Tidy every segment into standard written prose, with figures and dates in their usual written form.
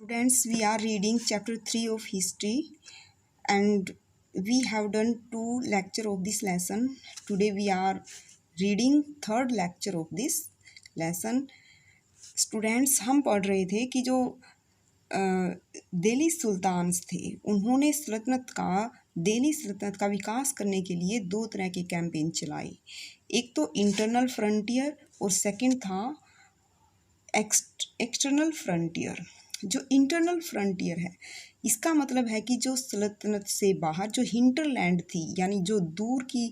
Students, we are reading chapter 3 of history and we have done 2 lecture of this lesson. Today we are reading third lecture of this lesson. Students, हम पढ़ रहे थे कि जो Delhi sultans थे उन्होंने दिल्ली सल्तनत का विकास करने के लिए 2 तरह के कैंपेन चलाए। एक तो इंटरनल फ्रंटियर और सेकंड था एक्सटर्नल फ्रंटियर। जो इंटरनल फ्रंटियर है इसका मतलब है कि जो सल्तनत से बाहर जो हिंटरलैंड थी यानी जो दूर की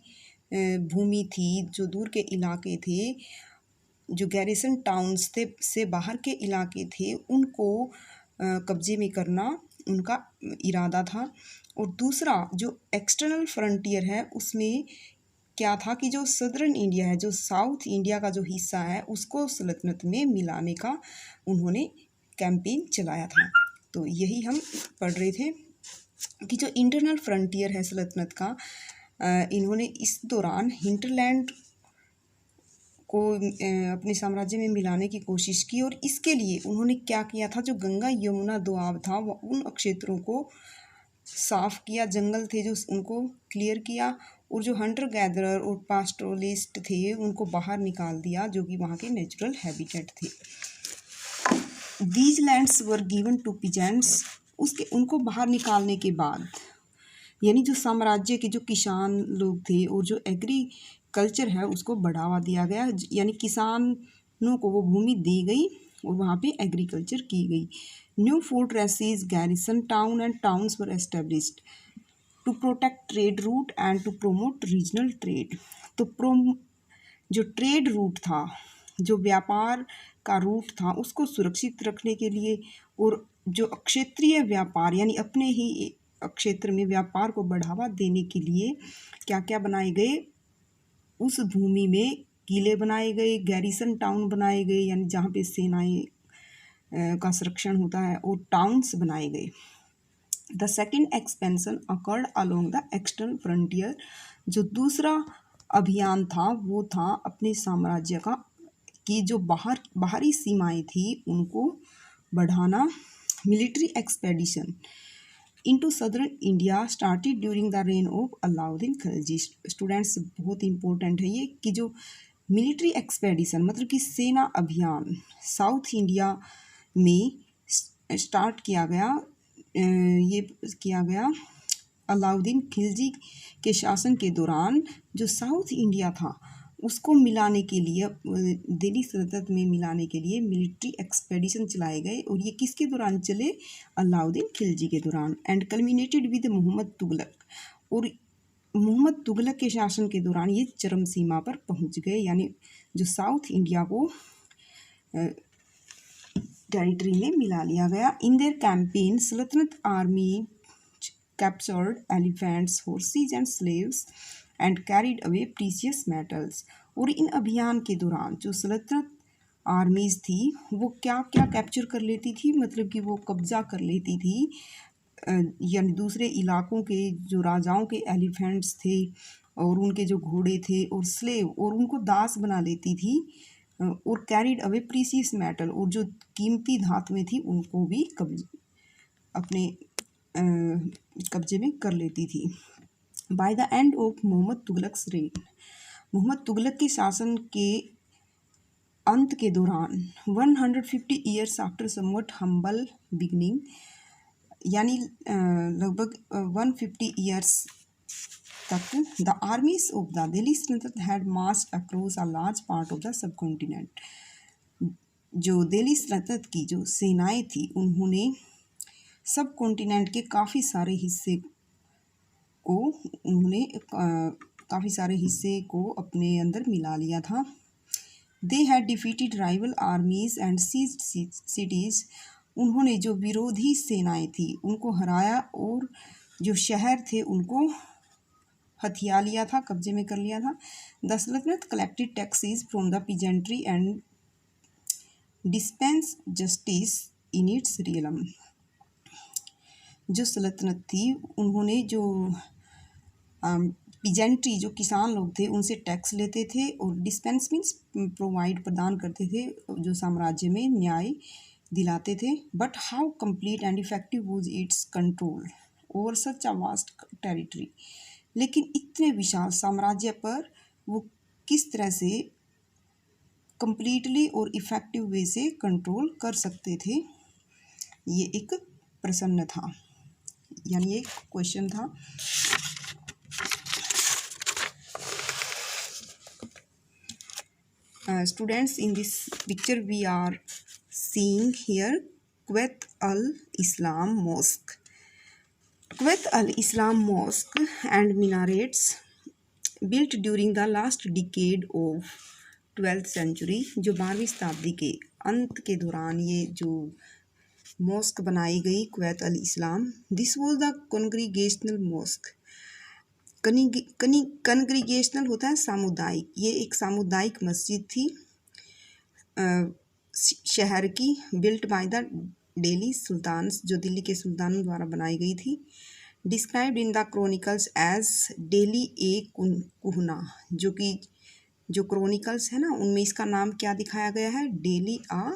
भूमि थी, जो दूर के इलाके थे, जो गैरिसन टाउन्स थे से बाहर के इलाके थे उनको कब्जे में करना उनका इरादा था। और दूसरा जो एक्सटर्नल फ्रंटियर है उसमें क्या था कि जो सदर्न इंडिया है, जो साउथ इंडिया का जो हिस्सा है उसको सल्तनत में मिलाने का उन्होंने कैंपेन चलाया था। तो यही हम पढ़ रहे थे कि जो इंटरनल फ्रंटियर है सल्तनत का, इन्होंने इस दौरान हिंटरलैंड को अपने साम्राज्य में मिलाने की कोशिश की। और इसके लिए उन्होंने क्या किया था, जो गंगा यमुना दोआब था वो उन क्षेत्रों को साफ़ किया, जंगल थे जो उनको क्लियर किया और जो हंटर गैदरर और पास्टोरलिस्ट थे उनको बाहर निकाल दिया जो कि वहाँ के नेचुरल हैबिटेट थे। These lands were given to peasants. उनको बाहर निकालने के बाद यानी जो साम्राज्य के जो किसान लोग थे और जो एग्रीकल्चर है उसको बढ़ावा दिया गया, यानी किसानों को वो भूमि दी गई और वहाँ पे एग्रीकल्चर की गई। New fortresses, garrison town and towns were established to protect trade route and to promote regional trade. तो जो ट्रेड रूट था, जो व्यापार का रूट था उसको सुरक्षित रखने के लिए और जो क्षेत्रीय व्यापार यानी अपने ही क्षेत्र में व्यापार को बढ़ावा देने के लिए क्या क्या बनाए गए, उस भूमि में किले बनाए गए, गैरिसन टाउन बनाए गए यानी जहाँ पे सेनाएं का संरक्षण होता है, और टाउन्स बनाए गए। The second expansion occurred along the external frontier. जो दूसरा अभियान था वो था अपने साम्राज्य का कि जो बाहरी सीमाएं थी उनको बढ़ाना। Military expedition into southern India started during the rain of Alauddin Khilji. Students, बहुत इंपॉर्टेंट है ये कि जो मिलिट्री एक्सपेडिशन मतलब कि सेना अभियान साउथ इंडिया में स्टार्ट किया गया अलाउद्दीन खिलजी के शासन के दौरान। जो साउथ इंडिया था उसको मिलाने के लिए, दिल्ली सल्तनत में मिलाने के लिए मिलिट्री एक्सपेडिशन चलाए गए और ये किसके दौरान चले, अलाउद्दीन खिलजी के दौरान। And culminated with Mohammad Tughlaq, और मोहम्मद तुगलक के शासन के दौरान ये चरम सीमा पर पहुंच गए, यानी जो साउथ इंडिया को टेरिटरी में मिला लिया गया। इन देयर कैंपेन सल्तनत army captured elephants, horses and slaves and carried away precious metals. और इन अभियान के दौरान जो सल्तनत आर्मीज़ थी वो क्या क्या कैप्चर कर लेती थी, मतलब कि वो कब्जा कर लेती थी यानी दूसरे इलाकों के जो राजाओं के एलिफेंट्स थे और उनके जो घोड़े थे और स्लेव, और उनको दास बना लेती थी। और कैरिड अवे प्रीशियस मेटल, और जो कीमती धातुएं थी उनको भी अपने कब्जे में कर लेती थी। By the end of Mohammad Tughlaq's reign, Mohammad Tughlaq के शासन के अंत के दौरान 150 years after somewhat humble beginning, यानी लगभग 150 ईयर्स तक the armies of the Delhi Sultanate had marched across a large part of the subcontinent. जो दिल्ली सल्तनत की जो सेनाएं थी उन्होंने सब कॉन्टिनेंट के काफ़ी सारे हिस्से को अपने अंदर मिला लिया था। They had defeated rival armies and seized cities. उन्होंने जो विरोधी सेनाएं थी उनको हराया और जो शहर थे उनको हथिया लिया था, कब्जे में कर लिया था। द सल्तनत collected taxes from the peasantry and dispense justice in its realm. जो सल्तनत थी उन्होंने जो पीजेंट्री जो किसान लोग थे उनसे टैक्स लेते थे और डिस्पेंस मीन्स प्रदान करते थे जो साम्राज्य में न्याय दिलाते थे। But how complete and effective was it's control over such a vast territory. लेकिन इतने विशाल साम्राज्य पर वो किस तरह से कंप्लीटली और इफ़ेक्टिव वे से कंट्रोल कर सकते थे, ये एक प्रश्न था, यानी एक क्वेश्चन था। Students, in this picture we are seeing here Quwait al-Islam Mosque. Quwait al-Islam Mosque and minarets built during the last decade of 12th century, जो 12वीं शताब्दी के अंत के दौरान ये जो मॉस्क बनाई गई Quwwat al Islam, this was the congregational mosque. Congregational होता है सामुदायिक, ये एक सामुदायिक मस्जिद थी शहर की, built by the Delhi sultans, जो दिल्ली के सुल्तानों द्वारा बनाई गई थी। Described in the chronicles as Dehli i Kuhna, जो कि जो क्रॉनिकल्स है ना उनमें इसका नाम क्या दिखाया गया है, डेली आ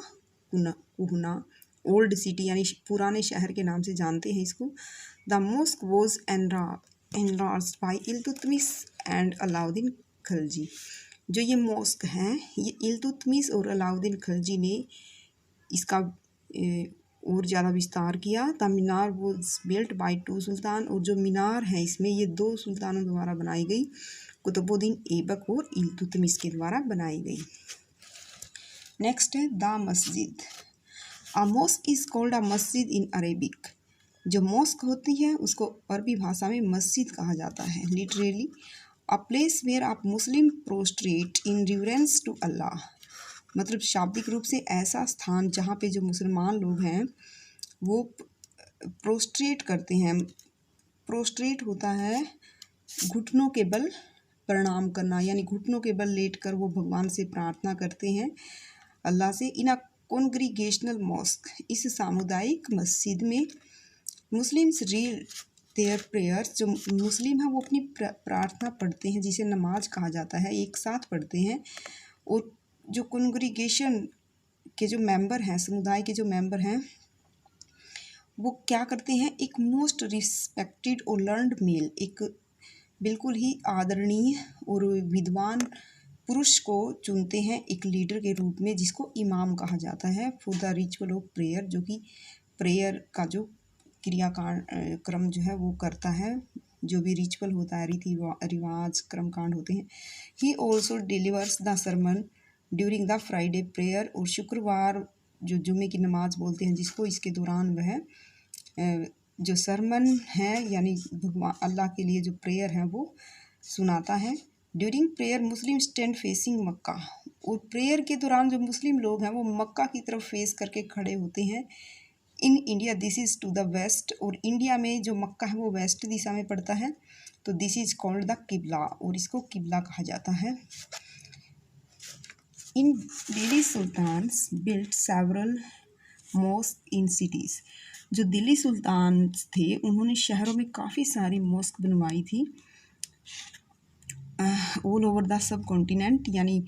कुहना, ओल्ड सिटी यानी पुराने शहर के नाम से जानते हैं इसको। The mosque was enlarged by Iltutmish and Alauddin Khilji. जो ये मॉस्क हैं ये इल्तुतमिश और अलाउद्दीन खिलजी ने इसका और ज़्यादा विस्तार किया। The Minar was built by 2 सुल्तान, और जो मीनार है इसमें ये 2 सुल्तानों द्वारा बनाई गई, कुतुबुद्दीन ऐबक और इल्तुतमिश के द्वारा बनाई गई। नेक्स्ट है द मस्जिद। A mosque is called a मस्जिद इन अरेबिक। जो मॉस्क होती है उसको अरबी भाषा में मस्जिद कहा जाता है। Literally a place where a Muslim prostrate in reverence to Allah, मतलब शाब्दिक रूप से ऐसा स्थान जहाँ पे जो मुसलमान लोग हैं वो प्रोस्ट्रेट करते हैं। प्रोस्ट्रेट होता है घुटनों के बल प्रणाम करना, यानी घुटनों के बल लेटकर वो भगवान से प्रार्थना करते हैं अल्लाह से। इन अ कॉन्ग्रीगेशनल मॉस्क, इस सामुदायिक मस्जिद में मुस्लिम्स रीड देयर प्रेयर्स, जो मुस्लिम हैं वो अपनी प्रार्थना पढ़ते हैं, जिसे नमाज कहा जाता है, एक साथ पढ़ते हैं। और जो कॉन्ग्रीगेशन के जो मेंबर हैं, समुदाय के जो मेंबर हैं, वो क्या करते हैं, एक मोस्ट रिस्पेक्टेड और लर्नड मेल, एक बिल्कुल ही आदरणीय और विद्वान पुरुष को चुनते हैं एक लीडर के रूप में, जिसको इमाम कहा जाता है, for the ritual of prayer, जो कि प्रेयर का जो क्रम जो है वो करता है, जो भी रिचुअल होता है, रीति रिवाज कर्मकांड होते हैं। He also delivers the sermon during the Friday prayer, और शुक्रवार जो जुम्मे की नमाज बोलते हैं जिसको, इसके दौरान वह जो सरमन है यानी भगवान अल्लाह के लिए जो प्रेयर है वो सुनाता है। ड्यूरिंग प्रेयर मुस्लिम स्टैंड फेसिंग मक्का, और प्रेयर के दौरान जो मुस्लिम लोग हैं वो मक्का की तरफ फेस करके खड़े होते हैं। In India this is to the west, और इंडिया में जो मक्का है वो वेस्ट दिशा में पड़ता है, तो दिस इज़ कॉल्ड द किबला, और इसको किबला कहा जाता है। In Delhi sultans built several mosque in cities. जो दिल्ली सुल्तान थे उन्होंने शहरों में काफ़ी सारी मॉस्क बनवाई थी, all over the sub continent, यानी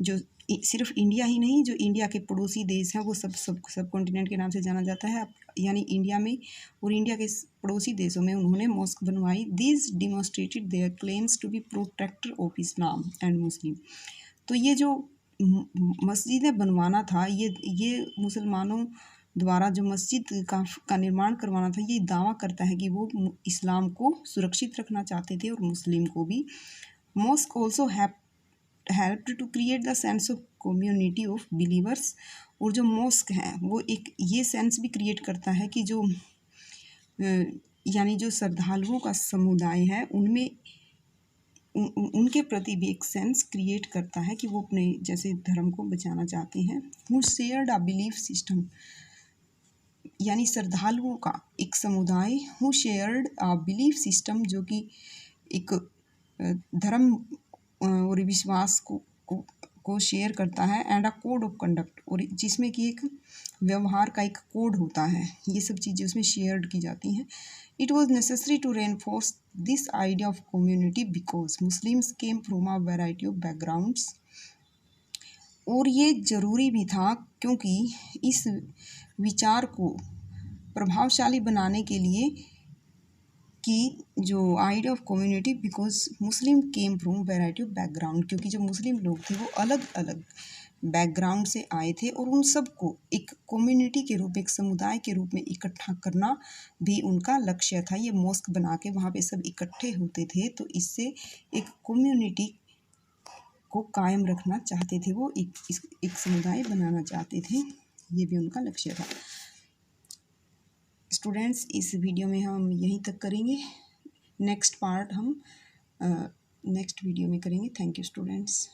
जो सिर्फ इंडिया ही नहीं, जो इंडिया के पड़ोसी देश हैं वो सब कॉन्टिनेंट के नाम से जाना जाता है, यानी इंडिया में और इंडिया के पड़ोसी देशों में उन्होंने मॉस्क बनवाई। This demonstrated their claims to be protector of Islam and Muslim. तो ये जो मस्जिदें बनवाना था, ये मुसलमानों द्वारा जो मस्जिद का निर्माण करवाना था, ये दावा करता है कि वो इस्लाम को सुरक्षित रखना चाहते थे और मुस्लिम को भी। Mosque also helped to create the sense of community of believers, और जो मॉस्क है वो एक ये सेंस भी क्रिएट करता है कि जो यानी जो श्रद्धालुओं का समुदाय है उनमें उनके प्रति भी एक सेंस क्रिएट करता है कि वो अपने जैसे धर्म को बचाना चाहते हैं। Who shared a belief system, यानी श्रद्धालुओं का एक समुदाय, who shared a belief system, जो कि एक धर्म और विश्वास को शेयर करता है, and a code of conduct, और जिसमें कि एक व्यवहार का एक कोड होता है, ये सब चीज़ें उसमें शेयर की जाती हैं। It was necessary to reinforce this idea of community because Muslims came from a variety of backgrounds, और ये ज़रूरी भी था, क्योंकि इस विचार को प्रभावशाली बनाने के लिए कि जो idea of community, because Muslim came from variety of background, क्योंकि जो मुस्लिम लोग थे वो अलग अलग बैकग्राउंड से आए थे और उन सबको एक कम्युनिटी के रूप, एक समुदाय के रूप में इकट्ठा करना भी उनका लक्ष्य था। ये मॉस्क बना के वहाँ पे सब इकट्ठे होते थे, तो इससे एक कम्युनिटी को कायम रखना चाहते थे, वो एक समुदाय बनाना चाहते थे, ये भी उनका लक्ष्य था। स्टूडेंट्स, इस वीडियो में हम यहीं तक करेंगे, नेक्स्ट पार्ट हम नेक्स्ट वीडियो में करेंगे। Thank you students.